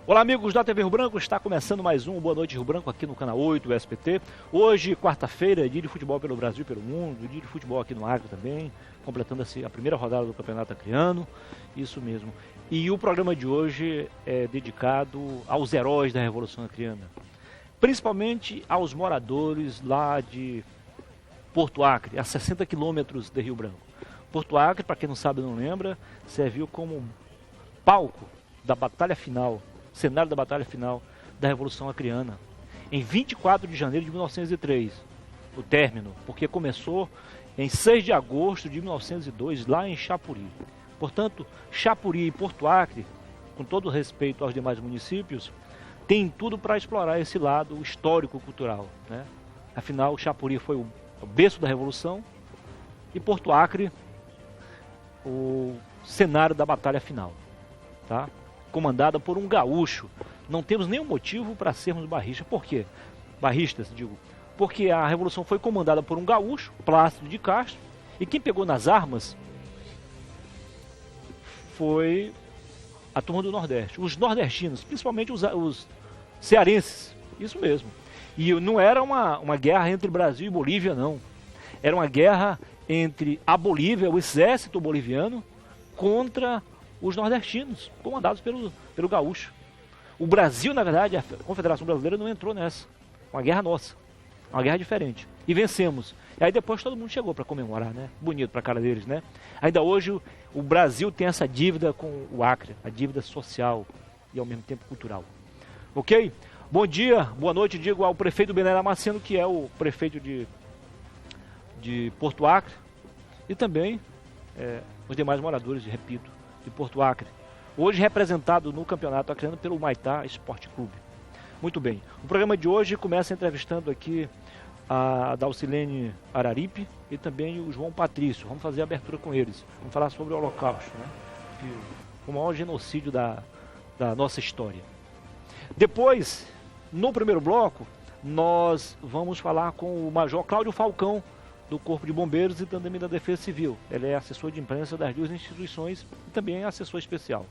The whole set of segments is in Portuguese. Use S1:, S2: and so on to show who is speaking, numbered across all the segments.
S1: Olá, amigos da TV Rio Branco, está começando mais um Boa Noite Rio Branco aqui no canal 8 do SBT. Hoje, quarta-feira, dia de futebol pelo Brasil e pelo mundo, dia de futebol aqui no Acre também, completando a primeira rodada do Campeonato Acreano, isso mesmo. E o programa de hoje é dedicado aos heróis da Revolução Acreana, principalmente aos moradores lá de Porto Acre, a 60 quilômetros de Rio Branco. Porto Acre, para quem não sabe ou não lembra, serviu como palco da batalha final, cenário da batalha final da Revolução Acreana, em 24 de janeiro de 1903, o término, porque começou em 6 de agosto de 1902, lá em Chapuri. Portanto, Chapuri e Porto Acre, com todo respeito aos demais municípios, tem tudo para explorar esse lado histórico-cultural, né? Afinal, Chapuri foi o berço da Revolução e Porto Acre o cenário da batalha final, tá? Comandada por um gaúcho. Não temos nenhum motivo para sermos barristas. Por quê? Barristas, digo. Porque a Revolução foi comandada por um gaúcho, Plácido de Castro, e quem pegou nas armas foi a turma do Nordeste, os nordestinos, principalmente os cearenses, isso mesmo. E não era uma guerra entre Brasil e Bolívia, não. Era uma guerra entre a Bolívia, o exército boliviano, contra os nordestinos, comandados pelo gaúcho. O Brasil, na verdade, a Confederação Brasileira não entrou nessa. Uma guerra nossa, uma guerra diferente. E vencemos. E aí depois todo mundo chegou para comemorar, né? Bonito para a cara deles, né? Ainda hoje o Brasil tem essa dívida com o Acre, a dívida social e ao mesmo tempo cultural. Ok? Bom dia, boa noite, digo ao prefeito Bené Damasceno, que é o prefeito de Porto Acre, e também os demais moradores, repito, de Porto Acre, hoje representado no Campeonato Acreano pelo Humaitá Esporte Clube. Muito bem, o programa de hoje começa entrevistando aqui a Dalcilene Araripe e também o João Patrício. Vamos fazer a abertura com eles, vamos falar sobre o Holocausto, né? O maior genocídio da nossa história. Depois, no primeiro bloco, nós vamos falar com o Major Cláudio Falcão, do Corpo de Bombeiros e também da Defesa Civil. Ele é assessor de imprensa das duas instituições e também é assessor especial.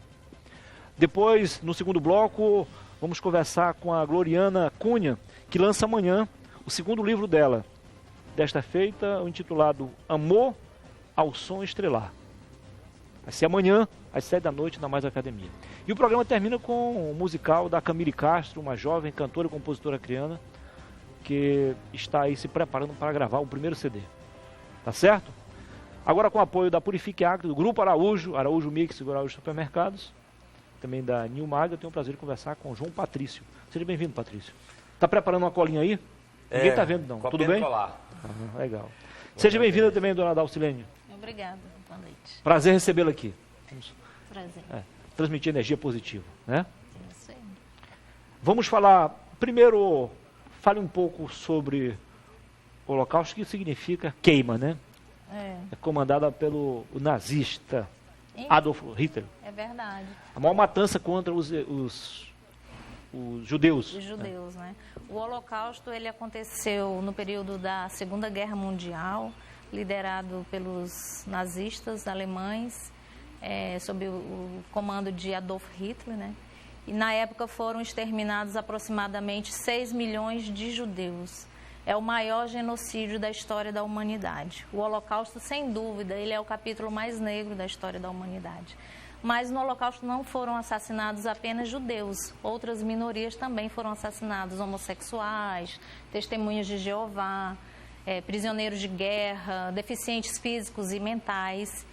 S1: Depois, no segundo bloco, vamos conversar com a Gloriana Cunha, que lança amanhã o segundo livro dela, desta feita, o intitulado Amor ao Som Estrelar. Vai ser amanhã, às 7 da noite, na Mais Academia. E o programa termina com o musical da Camille Castro, uma jovem cantora e compositora acreana, que está aí se preparando para gravar o primeiro CD. Tá certo? Agora com o apoio da Purifique Acre, do Grupo Araújo, Araújo Mix e Araújo Supermercados, também da New Mag, eu tenho o prazer de conversar com o João Patrício. Seja bem-vindo, Patrício. Tá preparando uma colinha aí? Ninguém tá vendo, não. Tudo bem? Legal. Seja bem-vinda também, dona Dalcilene.
S2: Obrigada. Boa noite.
S1: Prazer recebê-la aqui.
S2: Prazer.
S1: Transmitir energia positiva, né?
S2: Isso aí.
S1: Vamos falar, primeiro, fale um pouco sobre o Holocausto, que significa queima, né? É comandada pelo nazista Adolf Hitler.
S2: É verdade.
S1: A maior matança contra os judeus.
S2: Os judeus, né? O Holocausto, ele aconteceu no período da Segunda Guerra Mundial, liderado pelos nazistas alemães, sob o comando de Adolf Hitler, né? E na época foram exterminados aproximadamente 6 milhões de judeus. É o maior genocídio da história da humanidade. O Holocausto, sem dúvida, ele é o capítulo mais negro da história da humanidade. Mas no Holocausto não foram assassinados apenas judeus. Outras minorias também foram assassinadas, homossexuais, testemunhas de Jeová, prisioneiros de guerra, deficientes físicos e mentais.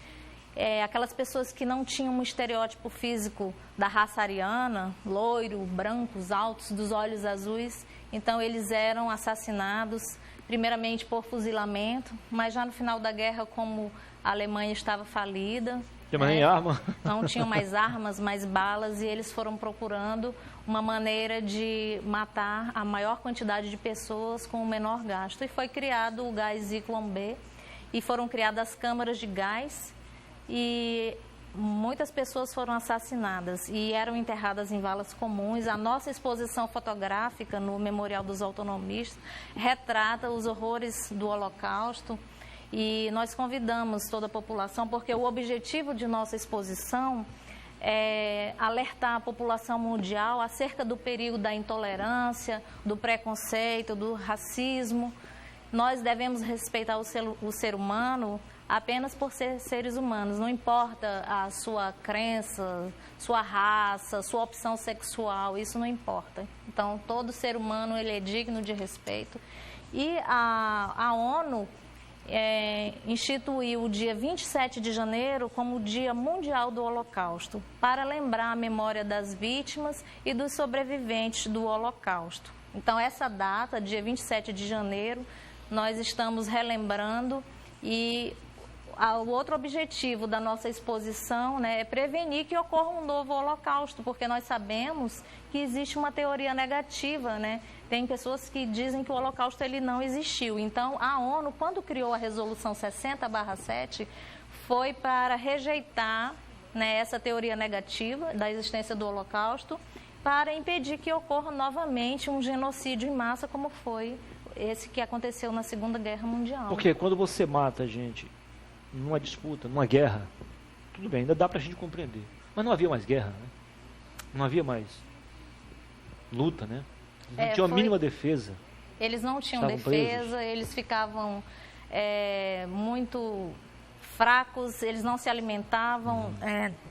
S2: Aquelas pessoas que não tinham um estereótipo físico da raça ariana, loiro, brancos, altos, dos olhos azuis, então eles eram assassinados primeiramente por fuzilamento, mas já no final da guerra, como a Alemanha estava falida, não tinham mais armas, mais balas, e eles foram procurando uma maneira de matar a maior quantidade de pessoas com o menor gasto. E foi criado o gás Zyklon B, e foram criadas as câmaras de gás, e muitas pessoas foram assassinadas e eram enterradas em valas comuns. A nossa exposição fotográfica no Memorial dos Autonomistas retrata os horrores do Holocausto, e nós convidamos toda a população, porque o objetivo de nossa exposição alertar a população mundial acerca do perigo da intolerância, do preconceito, do racismo. Nós devemos respeitar o ser humano apenas por ser seres humanos, não importa a sua crença, sua raça, sua opção sexual, isso não importa. Então, todo ser humano ele é digno de respeito. E a ONU instituiu o dia 27 de janeiro como o Dia Mundial do Holocausto, para lembrar a memória das vítimas e dos sobreviventes do Holocausto. Então, essa data, dia 27 de janeiro, nós estamos relembrando e o outro objetivo da nossa exposição, né, é prevenir que ocorra um novo holocausto, porque nós sabemos que existe uma teoria negativa, né? Tem pessoas que dizem que o holocausto ele não existiu. Então, a ONU, quando criou a resolução 60/7, foi para rejeitar, né, essa teoria negativa da existência do holocausto, para impedir que ocorra novamente um genocídio em massa, como foi esse que aconteceu na Segunda Guerra Mundial.
S1: Porque quando você mata gente numa disputa, numa guerra, tudo bem, ainda dá pra gente compreender. Mas não havia mais guerra, né? Não havia mais luta, né? Eles não tinham a mínima defesa.
S2: Eles não tinham defesa, eles ficavam muito fracos, eles não se alimentavam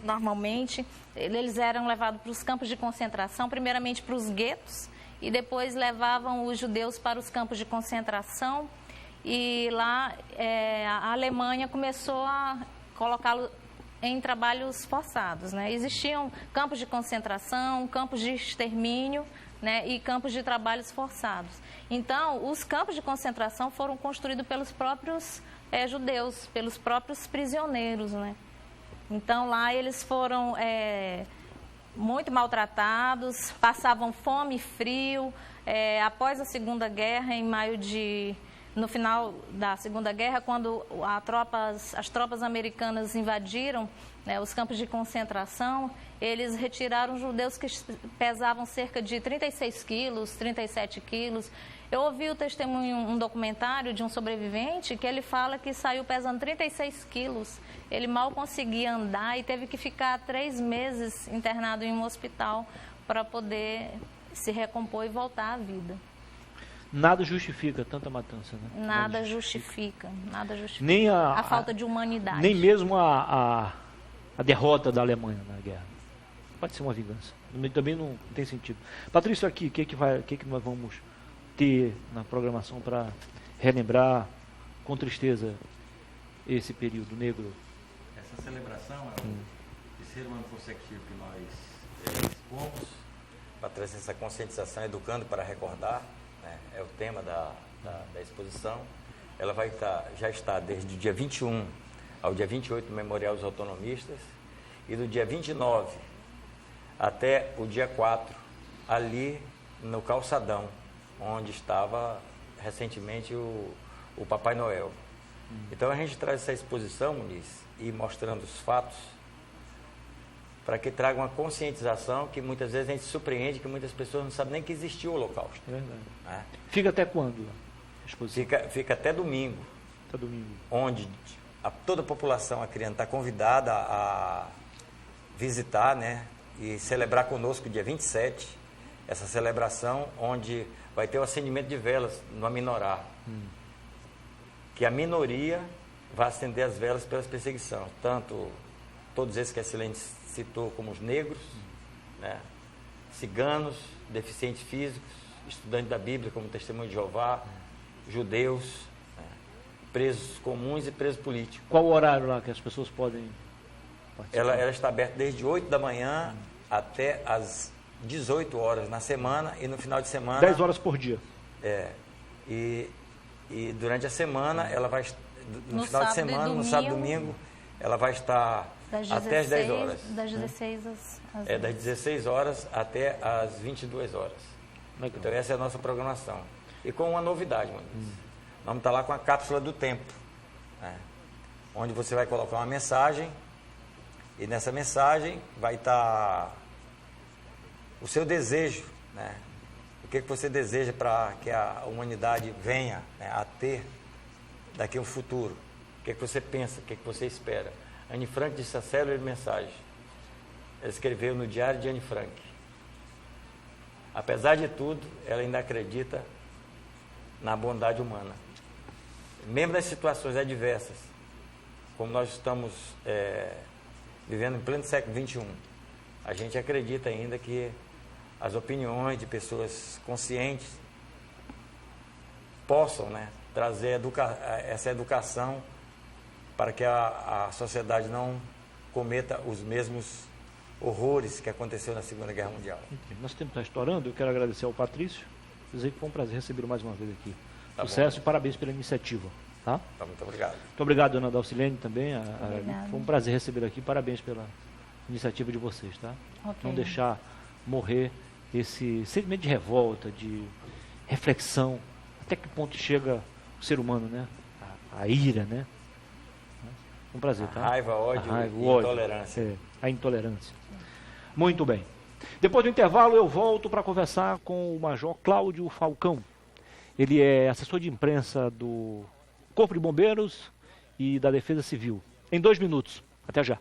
S2: normalmente. Eles eram levados para os campos de concentração, primeiramente para os guetos, e depois levavam os judeus para os campos de concentração. E lá a Alemanha começou a colocá-lo em trabalhos forçados, né? Existiam campos de concentração, campos de extermínio, né? E campos de trabalhos forçados. Então, os campos de concentração foram construídos pelos próprios judeus, pelos próprios prisioneiros, né? Então, lá eles foram muito maltratados, passavam fome e frio. Após a Segunda Guerra, no final da Segunda Guerra, quando as tropas americanas invadiram, né, os campos de concentração, eles retiraram judeus que pesavam cerca de 36 quilos, 37 quilos. Eu ouvi o testemunho, um documentário de um sobrevivente, que ele fala que saiu pesando 36 quilos. Ele mal conseguia andar e teve que ficar 3 meses internado em um hospital para poder se recompor e voltar à vida.
S1: Nada justifica tanta matança, né?
S2: Nada justifica.
S1: Nem
S2: a falta de humanidade.
S1: Nem mesmo a derrota da Alemanha na guerra. Pode ser uma vingança. Também não tem sentido. Patrício, aqui, o que nós vamos ter na programação para relembrar com tristeza esse período negro?
S3: Essa celebração é o terceiro ano consecutivo que nós expomos, para trazer essa conscientização, educando para recordar. É o tema da exposição. Ela já está desde o dia 21 ao dia 28 no Memorial dos Autonomistas, e do dia 29 até o dia 4 ali no Calçadão, onde estava recentemente o Papai Noel. Então a gente traz essa exposição, Muniz, e mostrando os fatos, para que traga uma conscientização que muitas vezes a gente se surpreende que muitas pessoas não sabem nem que existiu o Holocausto.
S1: É verdade. Fica até quando a exposição?
S3: Fica até domingo.
S1: Até domingo.
S3: Onde toda a população, a criança, está convidada a visitar, né, e celebrar conosco dia 27, essa celebração onde vai ter o acendimento de velas no Aminorá. Que a minoria vai acender as velas pelas perseguições. Tanto todos esses que a Silene citou, como os negros, né, ciganos, deficientes físicos, estudantes da Bíblia, como Testemunho de Jeová, judeus, né, presos comuns e presos políticos.
S1: Qual o horário lá que as pessoas podem participar?
S3: Ela está aberta desde 8 da manhã até as 18 horas na semana, e no final de semana...
S1: 10 horas por dia.
S3: E durante a semana, ela vai... No final de semana, no sábado e domingo, ela vai estar até as 10 horas.
S2: Das 16 às
S3: das 16 horas até as 22 horas.
S1: Legal.
S3: Então essa é a nossa programação. E com uma novidade, mano. Vamos estar lá com a cápsula do tempo, né, onde você vai colocar uma mensagem, e nessa mensagem vai estar o seu desejo, né? O que você deseja para que a humanidade venha, né, a ter daqui a um futuro. O que você pensa, o que você espera. Anne Frank disse a célula de mensagem. ela escreveu no Diário de Anne Frank. Apesar de tudo, ela ainda acredita na bondade humana. Mesmo nas situações adversas, como nós estamos vivendo em pleno século XXI, a gente acredita ainda que as opiniões de pessoas conscientes possam, né, trazer essa educação para que a sociedade não cometa os mesmos horrores que aconteceu na Segunda Guerra Mundial.
S1: Nosso tempo está estourando, eu quero agradecer ao Patrício, dizer que foi um prazer recebê-lo mais uma vez aqui.
S3: Tá
S1: Sucesso
S3: bom.
S1: e parabéns pela iniciativa. Tá?
S3: Tá, muito obrigado.
S1: Muito obrigado, dona Dalcilene, também.
S2: Obrigada.
S1: Foi um prazer recebê-la aqui, parabéns pela iniciativa de vocês. Tá?
S2: Ok.
S1: Não deixar morrer esse sentimento de revolta, de reflexão, até que ponto chega o ser humano, né? A ira, né? Um prazer, tá?
S3: A raiva, ódio e intolerância.
S1: A intolerância. Muito bem. Depois do intervalo eu volto para conversar com o Major Cláudio Falcão. Ele é assessor de imprensa do Corpo de Bombeiros e da Defesa Civil. Em 2 minutos. Até já.